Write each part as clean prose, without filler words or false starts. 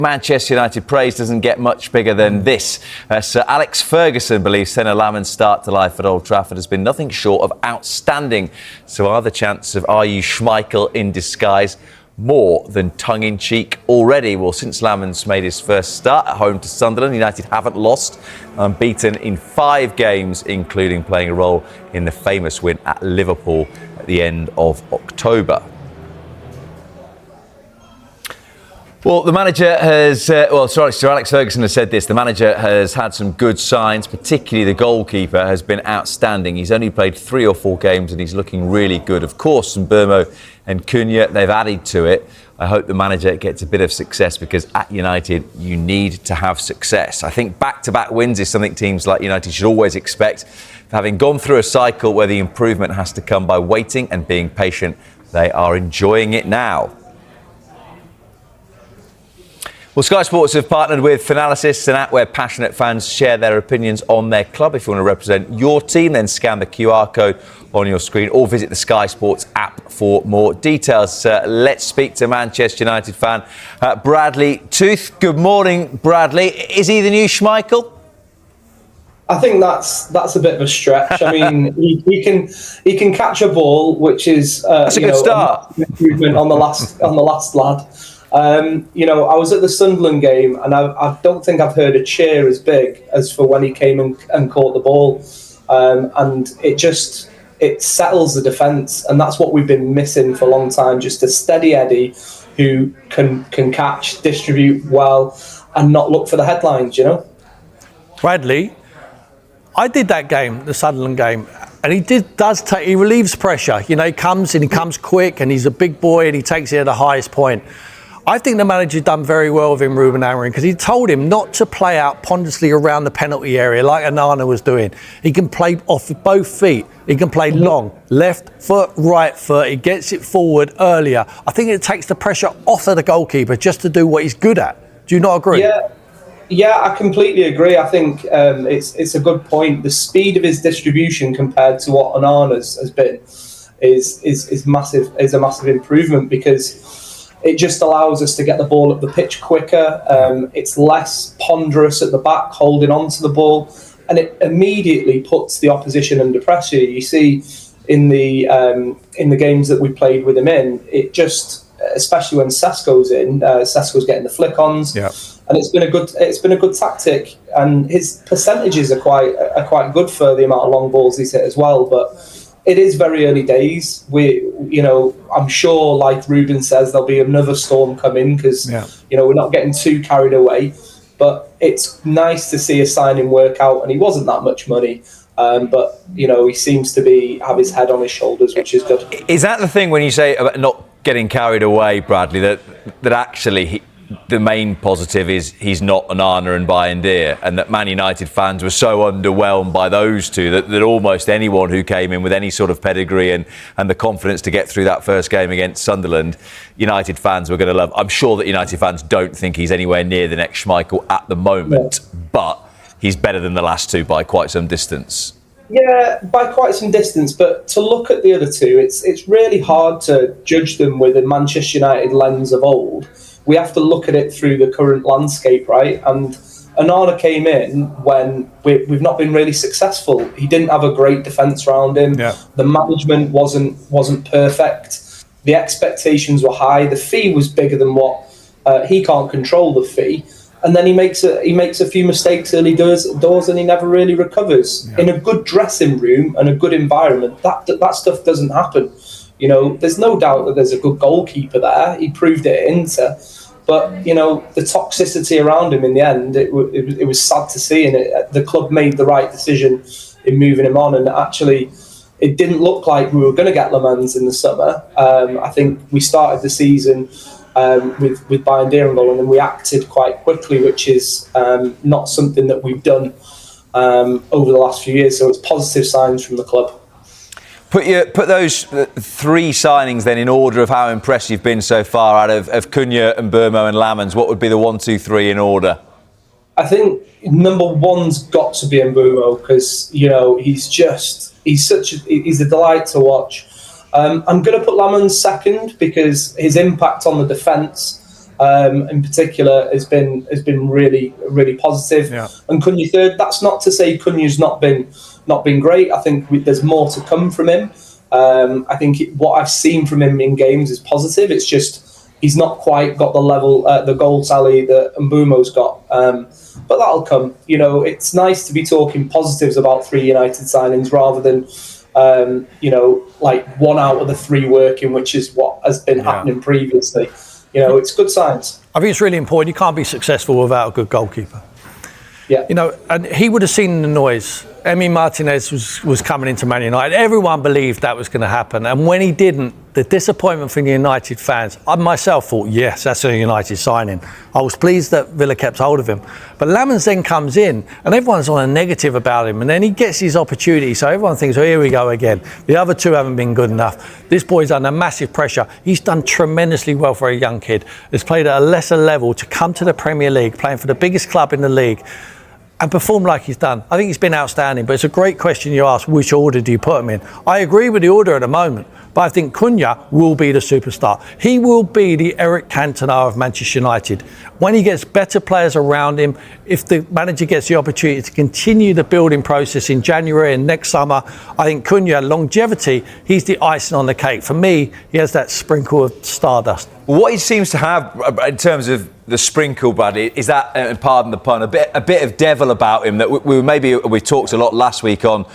Manchester United praise doesn't get much bigger than this. Sir Alex Ferguson believes Senne Lammens' start to life at Old Trafford has been nothing short of outstanding. So are the chances of "Are you Schmeichel" in disguise more than tongue-in-cheek already? Well, since Lammens made his first start at home to Sunderland, United haven't lost, unbeaten in 5 games, including playing a role in the famous win at Liverpool at the end of October. Well, the manager has, Sir Alex Ferguson has said this. The manager has had some good signs, particularly the goalkeeper has been outstanding. He's only played 3 or 4 games and he's looking really good. Of course, Mbeumo and Cunha, they've added to it. I hope the manager gets a bit of success because at United, you need to have success. I think back-to-back wins is something teams like United should always expect. Having gone through a cycle where the improvement has to come by waiting and being patient, they are enjoying it now. Well, Sky Sports have partnered with Finalysis, an app where passionate fans share their opinions on their club. If you want to represent your team, then scan the QR code on your screen or visit the Sky Sports app for more details. Let's speak to Manchester United fan Bradley Tooth. Good morning, Bradley. Is he the new Schmeichel? I think that's a bit of a stretch. I mean, he can catch a ball, which is that's a good start. Improvement on the last lad. I was at the Sunderland game and I don't think I've heard a cheer as big as for when he came and caught the ball. And it settles the defence. And that's what we've been missing for a long time. Just a steady Eddie who can catch, distribute well and not look for the headlines, you know? Bradley, I did that game, the Sunderland game, and he relieves pressure. You know, he comes quick and he's a big boy and he takes it at the highest point. I think the manager's done very well with him, Ruben Amorim, because he told him not to play out ponderously around the penalty area like Onana was doing. He can play off with both feet. He can play long, left foot, right foot. He gets it forward earlier. I think it takes the pressure off of the goalkeeper just to do what he's good at. Do you not agree? Yeah, I completely agree. I think it's a good point. The speed of his distribution compared to what Onana's has been is massive. Is a massive improvement because it just allows us to get the ball up the pitch quicker. It's less ponderous at the back, holding on to the ball, and it immediately puts the opposition under pressure. You see in the games that we played with him in, it just, especially when Sesko's in, Sesko's getting the flick-ons, and it's been a good tactic. And his percentages are quite good for the amount of long balls he's hit as well, but. It is very early days. I'm sure, like Ruben says, there'll be another storm coming because we're not getting too carried away. But it's nice to see a signing work out, and he wasn't that much money. But he seems to have his head on his shoulders, which is good. Is that the thing when you say about not getting carried away, Bradley? That actually the main positive is he's not Onana and Bayindir, and that Man United fans were so underwhelmed by those two that almost anyone who came in with any sort of pedigree and the confidence to get through that first game against Sunderland, United fans were going to love. I'm sure that United fans don't think he's anywhere near the next Schmeichel at the moment, but he's better than the last two by quite some distance. Yeah, by quite some distance, but to look at the other two, it's really hard to judge them with a Manchester United lens of old. We have to look at it through the current landscape, right? And Onana came in when we've not been really successful. He didn't have a great defence around him. Yeah. The management wasn't perfect. The expectations were high. The fee was bigger than what he can't control the fee. And then he makes a few mistakes early doors and he never really recovers. Yeah. In a good dressing room and a good environment, that stuff doesn't happen. There's no doubt that there's a good goalkeeper there. He proved it at Inter. But, the toxicity around him in the end, it was sad to see. And the club made the right decision in moving him on. And actually, it didn't look like we were going to get Lammens in the summer. I think we started the season with Bayindir and goal, and then we acted quite quickly, which is not something that we've done over the last few years. So it's positive signs from the club. Put those 3 signings then in order of how impressed you've been so far out of Cunha and Mbeumo and Lammens. What would be the 1, 2, 3 in order? I think number one's got to be Mbeumo because he's a delight to watch. I'm going to put Lammens second because his impact on the defence in particular has been really, really positive. Yeah. And Cunha third. That's not to say Cunha's not been great. I think there's more to come from him. I think what I've seen from him in games is positive. It's just he's not quite got the level, the goal tally that Mbumo's got. But that'll come. You know, it's nice to be talking positives about 3 United signings rather than, like 1 out of the 3 working, which is what has been happening previously. You know, it's good signs. I think it's really important. You can't be successful without a good goalkeeper. Yeah. You know, and he would have seen the noise. Emi Martinez was coming into Man United. Everyone believed that was going to happen. And when he didn't, the disappointment from the United fans, I myself thought, yes, that's a United signing. I was pleased that Villa kept hold of him. But Lammens then comes in and everyone's on a negative about him. And then he gets his opportunity. So everyone thinks, oh, here we go again. The other 2 haven't been good enough. This boy's under massive pressure. He's done tremendously well for a young kid. Has played at a lesser level to come to the Premier League, playing for the biggest club in the league, and perform like he's done. I think he's been outstanding, but it's a great question you ask, which order do you put him in? I agree with the order at the moment, but I think Cunha will be the superstar. He will be the Eric Cantona of Manchester United. When he gets better players around him, if the manager gets the opportunity to continue the building process in January and next summer, I think Cunha, longevity, he's the icing on the cake. For me, he has that sprinkle of stardust. What he seems to have in terms of the sprinkle, Bradley, is that, and pardon the pun, a bit of devil about him that we talked a lot last week on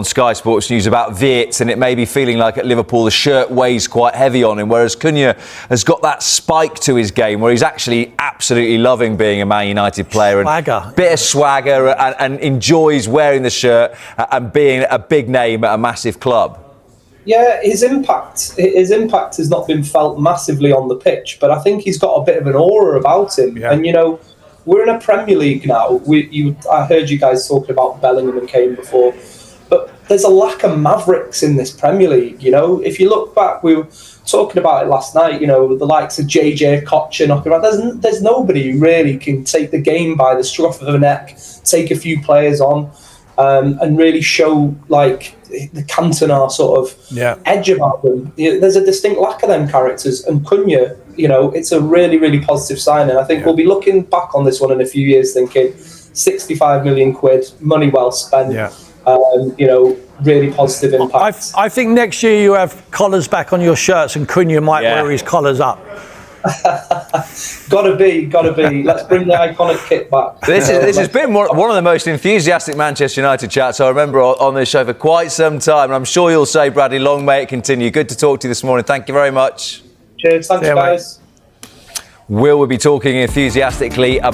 Sky Sports News about Wirtz, and it may be feeling like at Liverpool the shirt weighs quite heavy on him, whereas Cunha has got that spike to his game where he's actually absolutely loving being a Man United player and a bit of swagger and enjoys wearing the shirt and being a big name at a massive club. Yeah, his impact has not been felt massively on the pitch, but I think he's got a bit of an aura about him. Yeah. And, you know, we're in a Premier League now. I heard you guys talking about Bellingham and Kane before, but there's a lack of mavericks in this Premier League, you know. If you look back, we were talking about it last night, you know, the likes of JJ Kocher knocking around. There's nobody who really can take the game by the scruff of the neck, take a few players on, and really show, like, the Cantona sort of edge about them. There's a distinct lack of them characters, and Cunha, you know, it's a really, really positive sign, and I think we'll be looking back on this one in a few years thinking 65 million quid, money well spent, you know, really positive impact. I think next year you have collars back on your shirts and Cunha might wear his collars up. Gotta be. Let's bring the iconic kit back. This has been one of the most enthusiastic Manchester United chats I remember on this show for quite some time. And I'm sure you'll say, Bradley, long may it continue. Good to talk to you this morning. Thank you very much. Cheers. Thanks, guys. Will be talking enthusiastically about